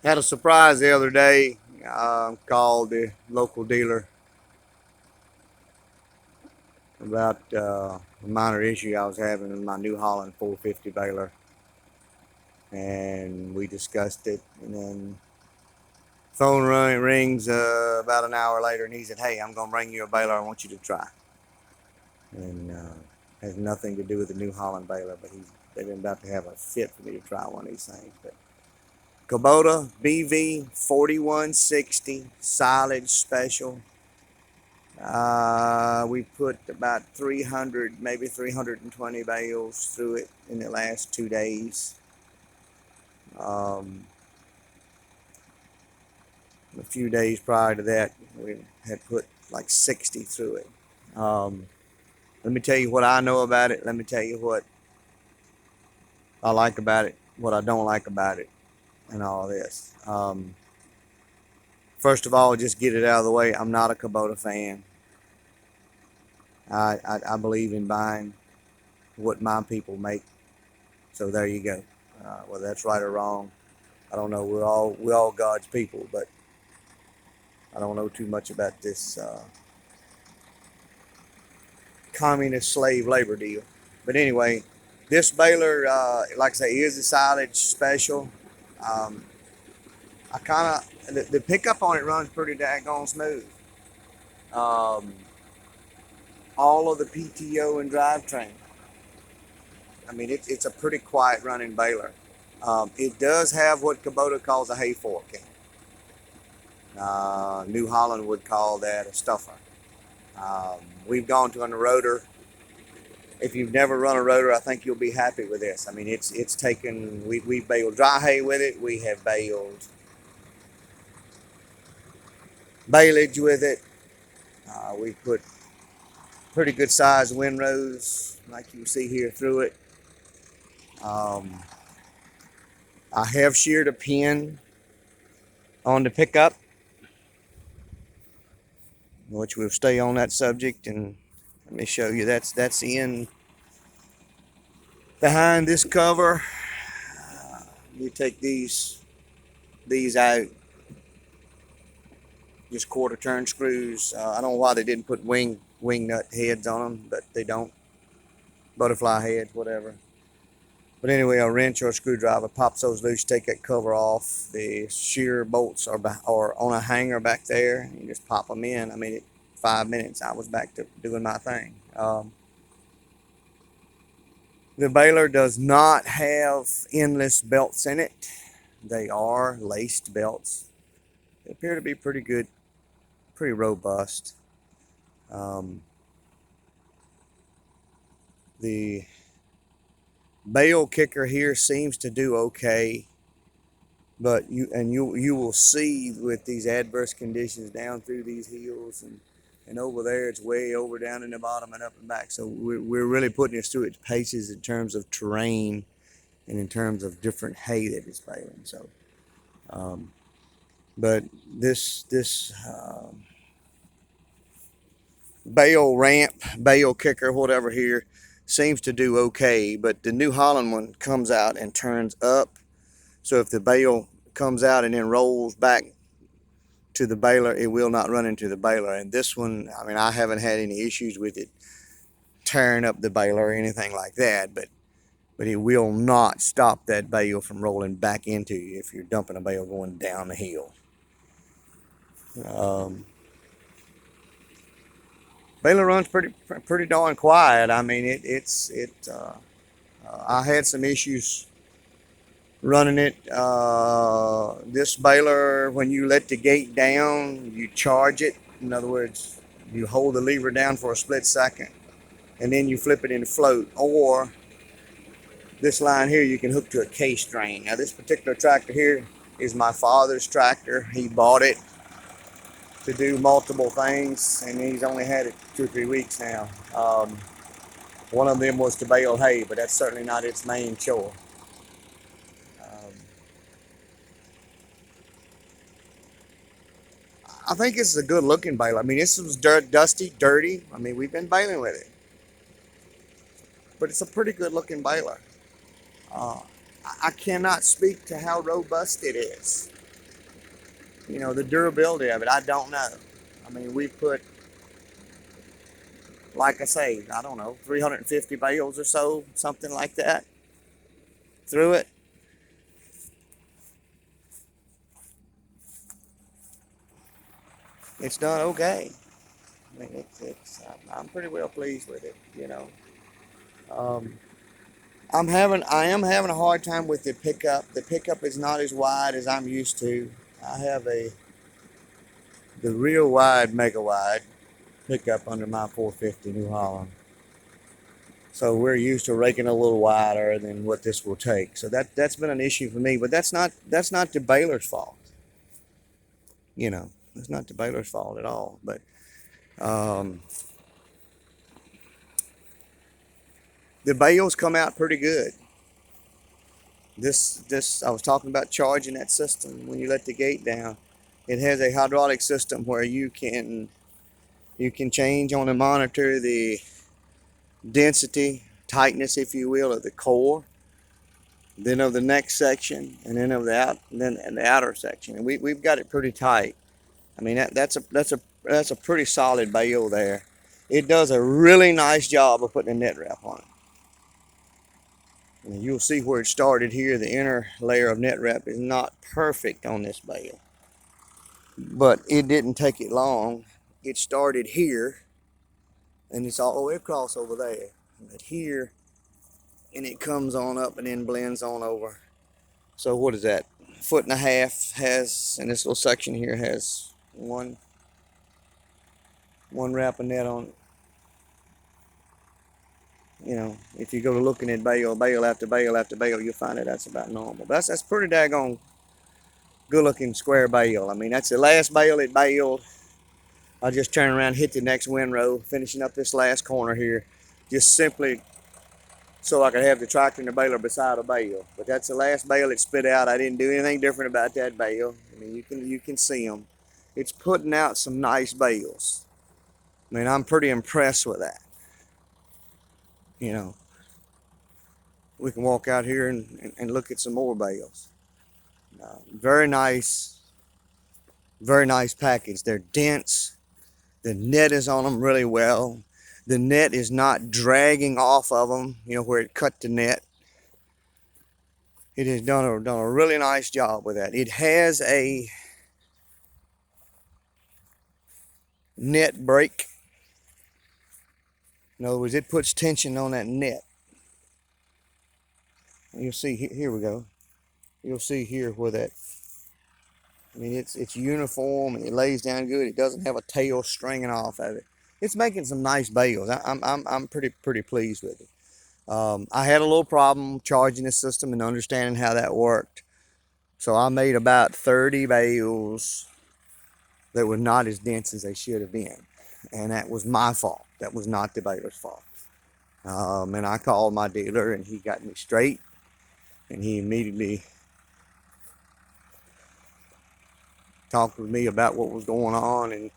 Had a surprise the other day. Called the local dealer about a minor issue I was having with my New Holland 450 baler, and we discussed it. And then rings about an hour later, and he said, "Hey, I'm gonna bring you a baler. I want you to try." And has nothing to do with the New Holland baler, but they've been about to have a fit for me to try one of these things. But Kubota BV4160 silage special. We put about 300, maybe 320 bales through it in the last 2 days. A few days prior to that, we had put like 60 through it. Let me tell you what I know about it. Let me tell you what I like about it, what I don't like about it, and all this. First of all, just get it out of the way. I'm not a Kubota fan. I believe in buying what my people make. So there you go. Whether that's right or wrong, I don't know. We're all God's people, but I don't know too much about this communist slave labor deal. But anyway, this baler, like I say, is a silage special. Um, I kind of the pickup on it runs pretty daggone smooth. Um, all of the PTO and drivetrain. I mean, it's a pretty quiet running baler. It does have what Kubota calls a hay fork. New Holland would call that a stuffer. We've gone to a rotor. If you've never run a rotor, I think you'll be happy with this. I mean, it's taken. We've baled dry hay with it. We have baled baleage with it. We put pretty good sized windrows, like you can see here, through it. Um, I have sheared a pin on the pickup, which we'll stay on that subject, and let me show you. That's in behind this cover. You take these out, just quarter turn screws. I don't know why they didn't put wing nut heads on them, but they don't. Butterfly heads, whatever. But anyway, a wrench or a screwdriver pops those loose, take that cover off. The shear bolts are on a hanger back there. You just pop them in. I mean, 5 minutes, I was back to doing my thing. The baler does not have endless belts in it. They are laced belts. They appear to be pretty good, pretty robust. The bale kicker here seems to do okay, but you will see with these adverse conditions down through these hills and over there, it's way over down in the bottom and up and back. So we're really putting this through its paces in terms of terrain and in terms of different hay that it's baling. So, but this bale ramp, bale kicker, whatever here, seems to do okay. But the New Holland one comes out and turns up. So if the bale comes out and then rolls back to the baler, it will not run into the baler. And this one, I mean, I haven't had any issues with it tearing up the baler or anything like that, but it will not stop that bale from rolling back into you if you're dumping a bale going down the hill. Baler runs pretty darn quiet. I mean, I had some issues running it. This baler, when you let the gate down, you charge it. In other words, you hold the lever down for a split second, and then you flip it into float. Or this line here, you can hook to a case drain. Now, this particular tractor here is my father's tractor. He bought it to do multiple things, and he's only had it 2 or 3 weeks now. One of them was to bale hay, but that's certainly not its main chore. I think it's a good looking baler. I mean, this was dusty, dirty. I mean, we've been baling with it, but it's a pretty good looking baler. I cannot speak to how robust it is. You know, the durability of it, I don't know. I mean, we put, like I say, I don't know, 350 bales or so, something like that, through it. It's done okay. I mean, I'm pretty well pleased with it, you know. Um, I am having a hard time with the pickup. The pickup is not as wide as I'm used to. I have the real wide, mega wide pickup under my 450 New Holland. So we're used to raking a little wider than what this will take. So that's been an issue for me, but that's not the Baler's fault. You know, it's not the Baler's fault at all. But um, the bales come out pretty good. This I was talking about charging that system when you let the gate down. It has a hydraulic system where you can change on the monitor the density, tightness, if you will, of the core, then of the next section, and then of the out, and then and the outer section. And we've got it pretty tight. I mean that's a pretty solid bale there. It does a really nice job of putting a net wrap on it. And you'll see where it started here. The inner layer of net wrap is not perfect on this bale, but it didn't take it long. It started here, and it's all the way across over there. But here, and it comes on up and then blends on over. So what is that? 1.5 foot has, and this little section here has one wrap of net on it. You know, if you go to looking at bale after bale after bale, you'll find that that's about normal. But that's pretty daggone good looking square bale. I mean, that's the last bale it baled. I just turn around, hit the next windrow, finishing up this last corner here, just simply so I could have the tractor and the baler beside a bale. But that's the last bale it spit out. I didn't do anything different about that bale. I mean, you can see them. It's putting out some nice bales. I mean, I'm pretty impressed with that. You know, we can walk out here and look at some more bales. Very nice package. They're dense. The net is on them really well. The net is not dragging off of them, you know, where it cut the net. It has done a really nice job with that. It has a net break. In other words, it puts tension on that net. You'll see, here we go. You'll see here where that, I mean, it's uniform and it lays down good. It doesn't have a tail stringing off of it. It's making some nice bales. I'm pretty pleased with it. I had a little problem charging the system and understanding how that worked. So I made about 30 bales that were not as dense as they should have been. And that was my fault. That was not the baler's fault. And I called my dealer and he got me straight. And he immediately talked with me about what was going on and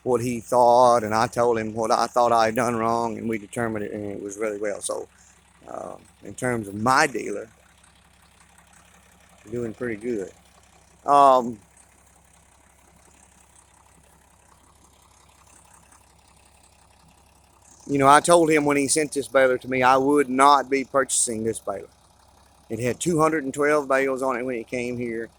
what he thought. And I told him what I thought I had done wrong. And we determined it, and it was really well. So in terms of my dealer, doing pretty good. You know, I told him when he sent this baler to me, I would not be purchasing this baler. It had 212 bales on it when it came here.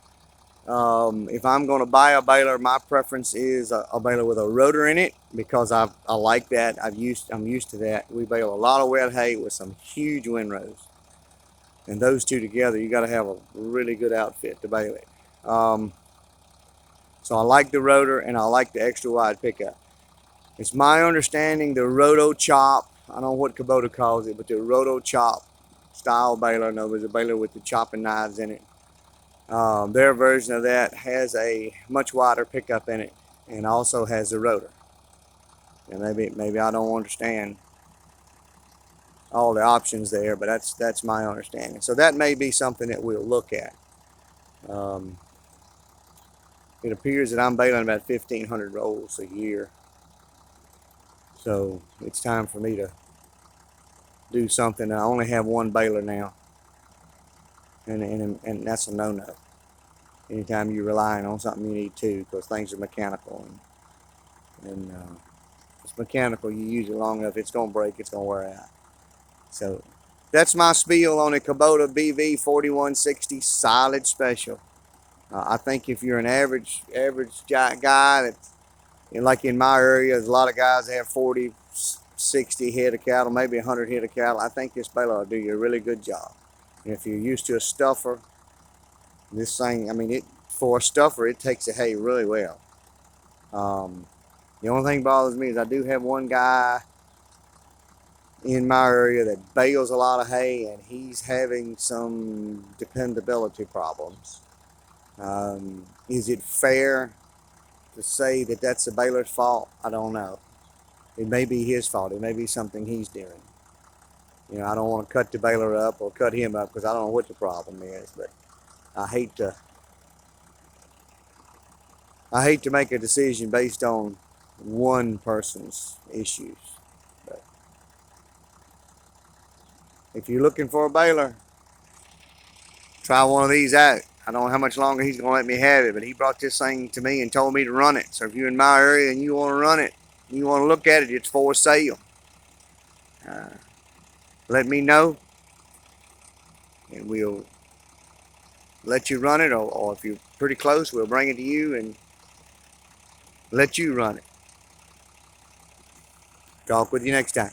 If I'm going to buy a baler, my preference is a baler with a rotor in it because I like that. I'm used to that. We bale a lot of wet hay with some huge windrows, and those two together, you got to have a really good outfit to bale it. So I like the rotor and I like the extra wide pickup. It's my understanding the roto chop, I don't know what Kubota calls it, but the roto chop style baler, in other words, a baler with the chopping knives in it. Their version of that has a much wider pickup in it and also has the rotor. And maybe I don't understand all the options there, but that's my understanding. So that may be something that we'll look at. It appears that I'm baling about 1,500 rolls a year. So it's time for me to do something. I only have one baler now, and that's a no-no. anytime you're relying on something you need to, because things are mechanical. And it's mechanical. You use it long enough, it's going to break, it's going to wear out. So that's my spiel on a Kubota BV4160 silage special. I think if you're an average guy that, like in my area, there's a lot of guys that have 40, 60 head of cattle, maybe 100 head of cattle. I think this baler will do you a really good job. And if you're used to a stuffer, this thing, I mean, for a stuffer, it takes the hay really well. The only thing bothers me is I do have one guy in my area that bales a lot of hay, and he's having some dependability problems. Is it fair to say that that's the baler's fault? I don't know. It may be his fault. It may be something he's doing. I don't want to cut the baler up or cut him up because I don't know what the problem is. But I hate to make a decision based on one person's issues. But if you're looking for a baler, try one of these out. I don't know how much longer he's going to let me have it, but he brought this thing to me and told me to run it. So if you're in my area and you want to run it, you want to look at it, it's for sale. Uh, Let me know, and we'll let you run it, or if you're pretty close, we'll bring it to you and let you run it. Talk with you next time.